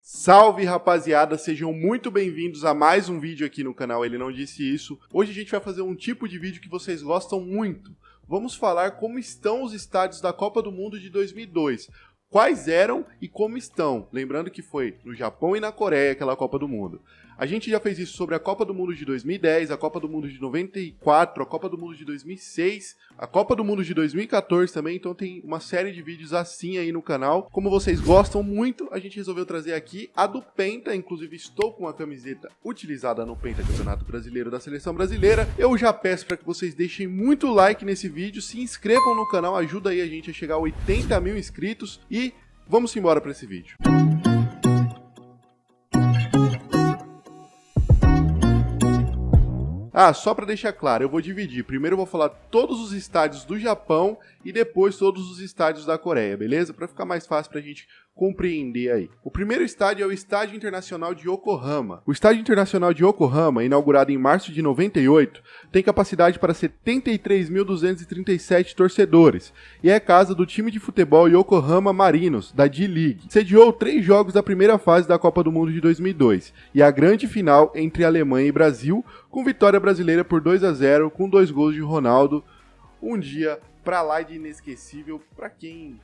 Salve rapaziada, sejam muito bem-vindos a mais um vídeo aqui no canal Ele Não Disse Isso. Hoje a gente vai fazer um tipo de vídeo que vocês gostam muito. Vamos falar como estão os estádios da Copa do Mundo de 2002. Quais eram e como estão. Lembrando que foi no Japão e na Coreia aquela Copa do Mundo. A gente já fez isso sobre a Copa do Mundo de 2010, a Copa do Mundo de 94, a Copa do Mundo de 2006, a Copa do Mundo de 2014 também, então tem uma série de vídeos assim aí no canal. Como vocês gostam muito, a gente resolveu trazer aqui a do Penta, inclusive estou com a camiseta utilizada no Penta Campeonato Brasileiro da Seleção Brasileira. Eu já peço para que vocês deixem muito like nesse vídeo, se inscrevam no canal, ajuda aí a gente a chegar a 80 mil inscritos e vamos embora para esse vídeo. Só para deixar claro, eu vou dividir. Primeiro eu vou falar todos os estádios do Japão e depois todos os estádios da Coreia, beleza? Para ficar mais fácil pra gente compreender aí. O primeiro estádio é o Estádio Internacional de Yokohama. O Estádio Internacional de Yokohama, inaugurado em março de 98, tem capacidade para 73.237 torcedores e é casa do time de futebol Yokohama Marinos, da D-League. Sediou 3 jogos da primeira fase da Copa do Mundo de 2002 e a grande final entre Alemanha e Brasil, com vitória brasileira por 2-0 com 2 gols de Ronaldo. Um dia pra lá de inesquecível para quem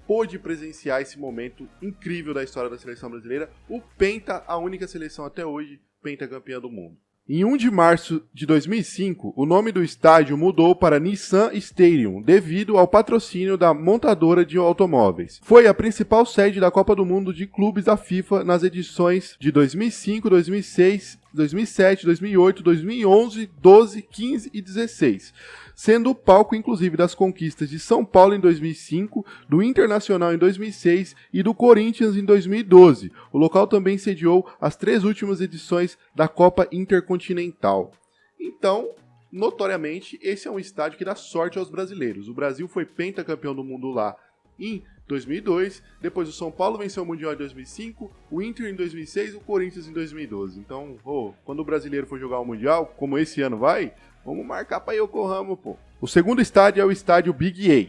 pôde presenciar esse momento incrível da história da seleção brasileira. O Penta, a única seleção até hoje pentacampeã do mundo. Em 1 de março de 2005, o nome do estádio mudou para Nissan Stadium, devido ao patrocínio da montadora de automóveis. Foi a principal sede da Copa do Mundo de clubes da FIFA nas edições de 2005, 2006, 2007, 2008, 2011, 12, 15 e 16, sendo o palco inclusive das conquistas de São Paulo em 2005, do Internacional em 2006 e do Corinthians em 2012. O local também sediou as 3 últimas edições da Copa Intercontinental. Então, notoriamente, esse é um estádio que dá sorte aos brasileiros. O Brasil foi pentacampeão do mundo lá em 2002, depois o São Paulo venceu o Mundial em 2005, o Inter em 2006 e o Corinthians em 2012. Então, quando o brasileiro for jogar o Mundial, como esse ano vai, vamos marcar para Yokohama, pô. O segundo estádio é o estádio Big A.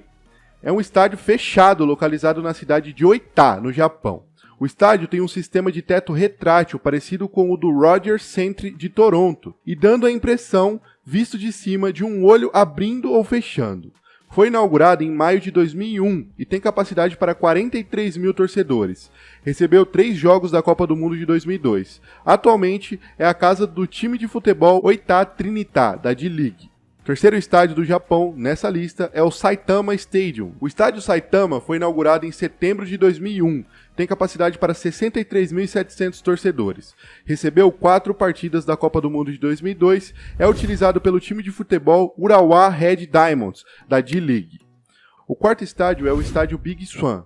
É um estádio fechado localizado na cidade de Oita, no Japão. O estádio tem um sistema de teto retrátil parecido com o do Rogers Centre de Toronto e dando a impressão, visto de cima, de um olho abrindo ou fechando. Foi inaugurado em maio de 2001 e tem capacidade para 43 mil torcedores. Recebeu 3 jogos da Copa do Mundo de 2002. Atualmente é a casa do time de futebol Oita Trinita, da D-League. O terceiro estádio do Japão nessa lista é o Saitama Stadium. O estádio Saitama foi inaugurado em setembro de 2001. Tem capacidade para 63.700 torcedores. Recebeu 4 partidas da Copa do Mundo de 2002. É utilizado pelo time de futebol Urawa Red Diamonds, da D-League. O quarto estádio é o estádio Big Swan.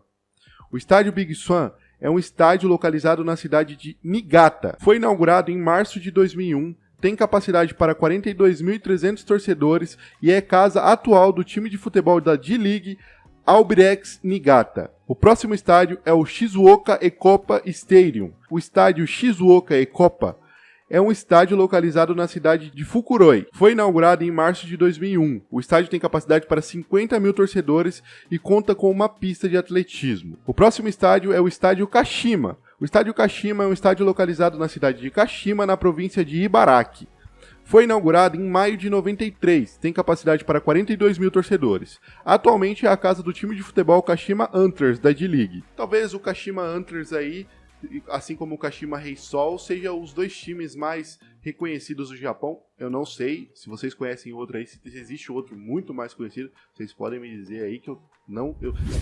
O estádio Big Swan é um estádio localizado na cidade de Niigata. Foi inaugurado em março de 2001. Tem capacidade para 42.300 torcedores e é casa atual do time de futebol da D-League, Albirex Niigata. O próximo estádio é o Shizuoka Ekopa Stadium. O estádio Shizuoka Ekopa é um estádio localizado na cidade de Fukuroi. Foi inaugurado em março de 2001. O estádio tem capacidade para 50 mil torcedores e conta com uma pista de atletismo. O próximo estádio é o estádio Kashima. O estádio Kashima é um estádio localizado na cidade de Kashima, na província de Ibaraki. Foi inaugurado em maio de 93, tem capacidade para 42 mil torcedores. Atualmente é a casa do time de futebol Kashima Antlers, da D-League. Talvez o Kashima Antlers aí, assim como o Kashima Reysol, seja os 2 times mais reconhecidos do Japão. Eu não sei, se vocês conhecem outro aí, se existe outro muito mais conhecido, vocês podem me dizer aí que eu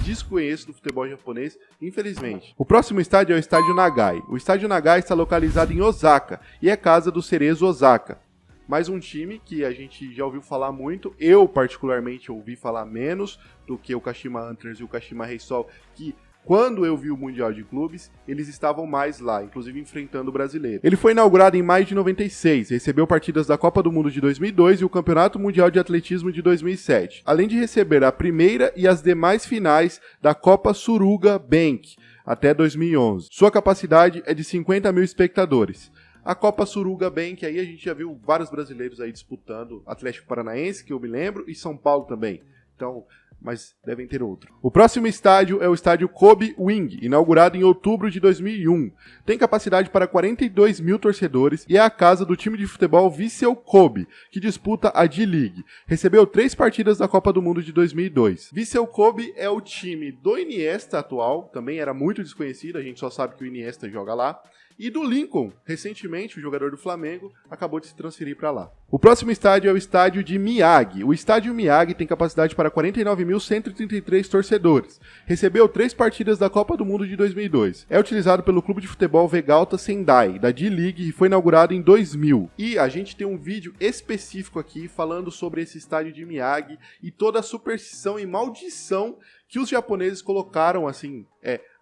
desconheço do futebol japonês, infelizmente. O próximo estádio é o estádio Nagai. O estádio Nagai está localizado em Osaka e é casa do Cerezo Osaka. Mais um time que a gente já ouviu falar muito, eu particularmente ouvi falar menos do que o Kashima Antlers e o Kashima Reysol, que quando eu vi o Mundial de Clubes, eles estavam mais lá, inclusive enfrentando o brasileiro. Ele foi inaugurado em maio de 96, recebeu partidas da Copa do Mundo de 2002 e o Campeonato Mundial de Atletismo de 2007, além de receber a primeira e as demais finais da Copa Suruga Bank até 2011. Sua capacidade é de 50 mil espectadores. A Copa Suruga Bank, aí a gente já viu vários brasileiros aí disputando, Atlético Paranaense, que eu me lembro, e São Paulo também. Então, mas devem ter outro. O próximo estádio é o estádio Kobe Wing, inaugurado em outubro de 2001. Tem capacidade para 42 mil torcedores e é a casa do time de futebol Vissel Kobe, que disputa a D-League. Recebeu 3 partidas da Copa do Mundo de 2002. Vissel Kobe é o time do Iniesta atual, também era muito desconhecido, a gente só sabe que o Iniesta joga lá. E do Lincoln, recentemente, o jogador do Flamengo, acabou de se transferir para lá. O próximo estádio é o estádio de Miyagi. O estádio Miyagi tem capacidade para 49.133 torcedores. Recebeu 3 partidas da Copa do Mundo de 2002. É utilizado pelo clube de futebol Vegalta Sendai, da D-League, e foi inaugurado em 2000. E a gente tem um vídeo específico aqui falando sobre esse estádio de Miyagi e toda a superstição e maldição que os japoneses colocaram, assim,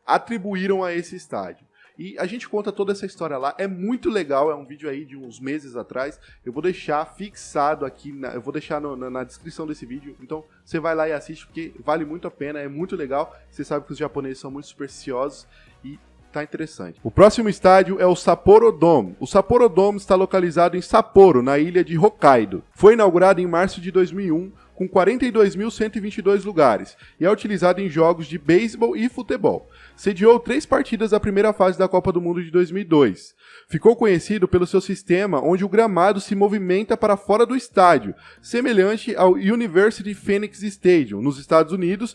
atribuíram a esse estádio. E a gente conta toda essa história lá, é muito legal, é um vídeo aí de uns meses atrás, eu vou deixar fixado aqui, eu vou deixar na descrição desse vídeo, então você vai lá e assiste porque vale muito a pena, é muito legal, você sabe que os japoneses são muito supersticiosos e tá interessante. O próximo estádio é o Sapporo Dome. O Sapporo Dome está localizado em Sapporo, na ilha de Hokkaido. Foi inaugurado em março de 2001, com 42.122 lugares, e é utilizado em jogos de beisebol e futebol. Sediou 3 partidas da primeira fase da Copa do Mundo de 2002. Ficou conhecido pelo seu sistema onde o gramado se movimenta para fora do estádio, semelhante ao University Phoenix Stadium, nos Estados Unidos,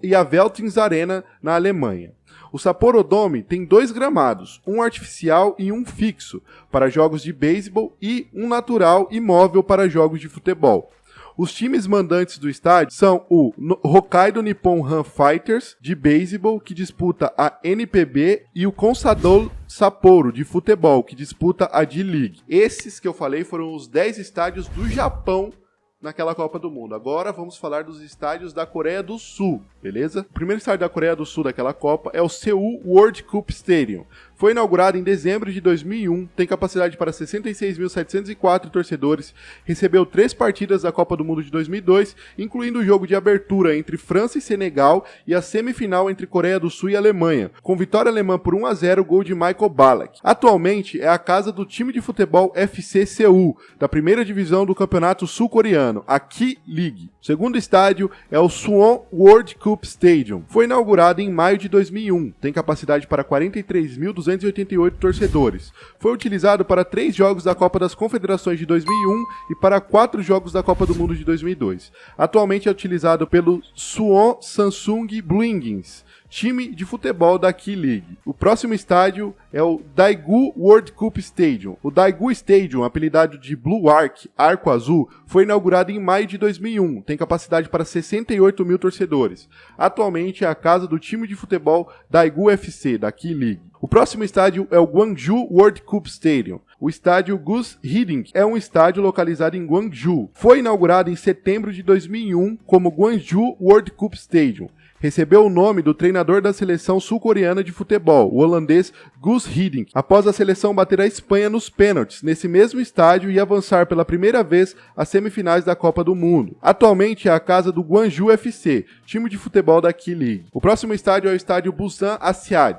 e a Veltins Arena, na Alemanha. O Sapporo Dome tem 2 gramados, um artificial e um fixo, para jogos de beisebol, e um natural e móvel para jogos de futebol. Os times mandantes do estádio são o Hokkaido Nippon Han Fighters, de beisebol, que disputa a NPB, e o Consadole Sapporo, de futebol, que disputa a D-League. Esses que eu falei foram os 10 estádios do Japão naquela Copa do Mundo. Agora vamos falar dos estádios da Coreia do Sul, beleza? O primeiro estádio da Coreia do Sul daquela Copa é o Seoul World Cup Stadium. Foi inaugurado em dezembro de 2001, tem capacidade para 66.704 torcedores, recebeu 3 partidas da Copa do Mundo de 2002, incluindo o jogo de abertura entre França e Senegal e a semifinal entre Coreia do Sul e Alemanha, com vitória alemã por 1-0, gol de Michael Ballack. Atualmente é a casa do time de futebol FC Seul, da primeira divisão do campeonato sul-coreano, a K-League. O segundo estádio é o Suwon World Cup Stadium. Foi inaugurado em maio de 2001, tem capacidade para 43.288 torcedores. Foi utilizado para 3 jogos da Copa das Confederações de 2001 e para 4 jogos da Copa do Mundo de 2002. Atualmente é utilizado pelo Suwon Samsung Bluewings, time de futebol da K-League. O próximo estádio é o Daegu World Cup Stadium. O Daegu Stadium, apelidado de Blue Arc, Arco Azul, foi inaugurado em maio de 2001. Tem capacidade para 68 mil torcedores. Atualmente é a casa do time de futebol Daegu FC, da K-League. O próximo estádio é o Gwangju World Cup Stadium. O estádio Gus Hiddink é um estádio localizado em Gwangju. Foi inaugurado em setembro de 2001 como Gwangju World Cup Stadium. Recebeu o nome do treinador da seleção sul-coreana de futebol, o holandês Gus Hiddink, após a seleção bater a Espanha nos pênaltis, nesse mesmo estádio, e avançar pela primeira vez às semifinais da Copa do Mundo. Atualmente é a casa do Gwangju FC, time de futebol da K-League. O próximo estádio é o estádio Busan Asiad.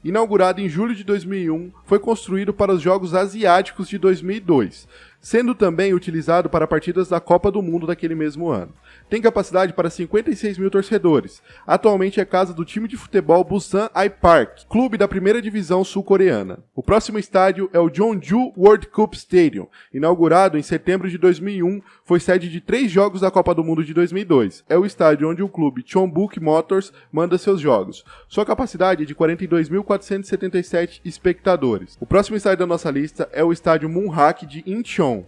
Inaugurado em julho de 2001, foi construído para os Jogos Asiáticos de 2002, sendo também utilizado para partidas da Copa do Mundo daquele mesmo ano. Tem capacidade para 56 mil torcedores. Atualmente é casa do time de futebol Busan I-Park, clube da primeira divisão sul-coreana. O próximo estádio é o Jeonju World Cup Stadium. Inaugurado em setembro de 2001, foi sede de 3 jogos da Copa do Mundo de 2002. É o estádio onde o clube Chonbuk Motors manda seus jogos. Sua capacidade é de 42.477 espectadores. O próximo estádio da nossa lista é o estádio Munhak de Incheon.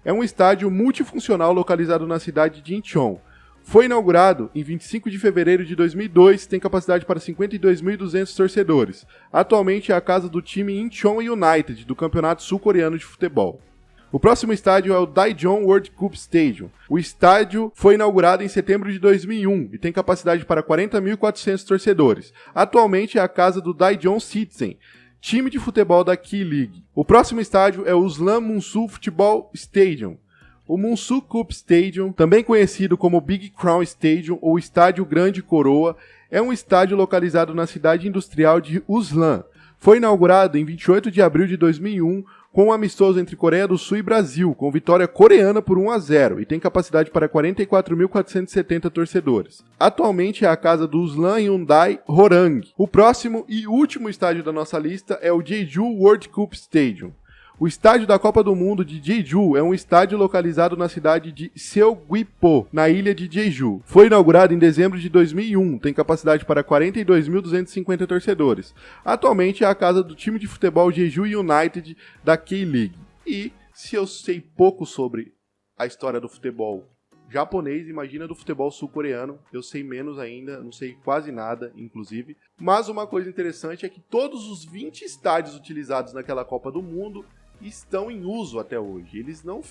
É um estádio multifuncional localizado na cidade de Incheon. Foi inaugurado em 25 de fevereiro de 2002, tem capacidade para 52.200 torcedores. Atualmente é a casa do time Incheon United, do Campeonato Sul-Coreano de Futebol. O próximo estádio é o Daejeon World Cup Stadium. O estádio foi inaugurado em setembro de 2001 e tem capacidade para 40.400 torcedores. Atualmente é a casa do Daejeon Citizen, time de futebol da K-League. O próximo estádio é o Slam Munsu Football Stadium. O Munsu Cup Stadium, também conhecido como Big Crown Stadium ou Estádio Grande Coroa, é um estádio localizado na cidade industrial de Ulsan. Foi inaugurado em 28 de abril de 2001 com um amistoso entre Coreia do Sul e Brasil, com vitória coreana por 1-0 e tem capacidade para 44.470 torcedores. Atualmente é a casa do Ulsan Hyundai Hwarang. O próximo e último estádio da nossa lista é o Jeju World Cup Stadium. O estádio da Copa do Mundo de Jeju é um estádio localizado na cidade de Seogwipo, na ilha de Jeju. Foi inaugurado em dezembro de 2001, tem capacidade para 42.250 torcedores. Atualmente é a casa do time de futebol Jeju United da K-League. E se eu sei pouco sobre a história do futebol japonês, imagina do futebol sul-coreano, eu sei menos ainda, não sei quase nada, inclusive. Mas uma coisa interessante é que todos os 20 estádios utilizados naquela Copa do Mundo estão em uso até hoje. Eles não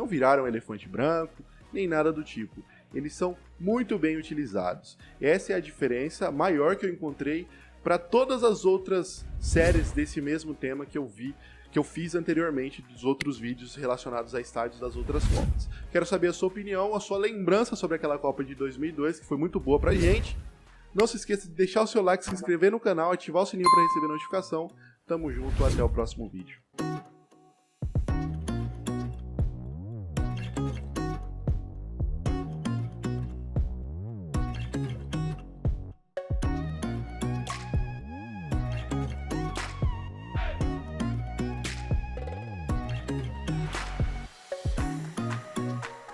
viraram elefante branco, nem nada do tipo. Eles são muito bem utilizados. Essa é a diferença maior que eu encontrei para todas as outras séries desse mesmo tema que eu fiz anteriormente dos outros vídeos relacionados a estádios das outras Copas. Quero saber a sua opinião, a sua lembrança sobre aquela Copa de 2002, que foi muito boa pra gente. Não se esqueça de deixar o seu like, se inscrever no canal, ativar o sininho para receber notificação. Tamo junto, até o próximo vídeo.